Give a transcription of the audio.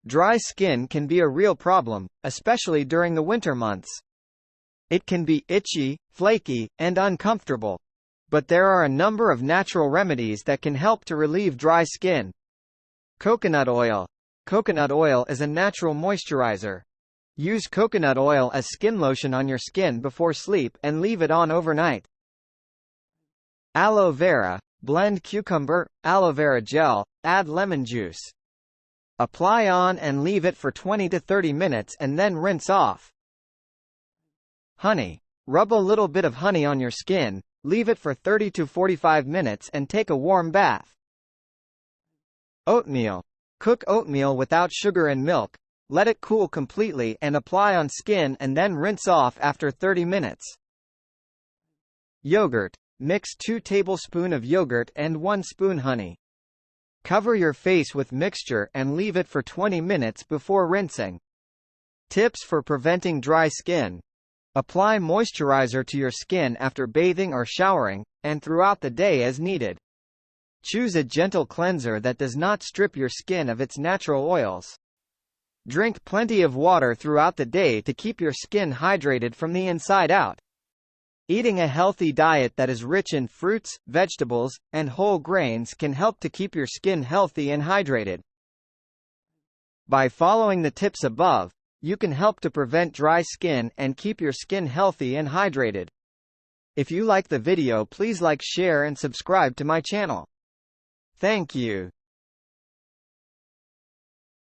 Dry skin can be a real problem, especially during the winter months. It can be itchy, flaky, and uncomfortable. But there are a number of natural remedies that can help to relieve dry skin. Coconut oil. Coconut oil is a natural moisturizer. Use coconut oil as skin lotion on your skin before sleep and leave it on overnight. Aloe vera. Blend cucumber, aloe vera gel, add lemon juice. Apply on and leave it for 20 to 30 minutes and then rinse off. Honey. Rub a little bit of honey on your skin, leave it for 30 to 45 minutes and take a warm bath. Oatmeal. Cook oatmeal without sugar and milk, let it cool completely and apply on skin and then rinse off after 30 minutes. Yogurt. Mix 2 tablespoons of yogurt and 1 spoon honey. Cover your face with mixture and leave it for 20 minutes before rinsing. Tips for preventing dry skin. Apply moisturizer to your skin after bathing or showering, and throughout the day as needed. Choose a gentle cleanser that does not strip your skin of its natural oils. Drink plenty of water throughout the day to keep your skin hydrated from the inside out. Eating a healthy diet that is rich in fruits, vegetables, and whole grains can help to keep your skin healthy and hydrated. By following the tips above, you can help to prevent dry skin and keep your skin healthy and hydrated. If you like the video, please like, share and subscribe to my channel. Thank you.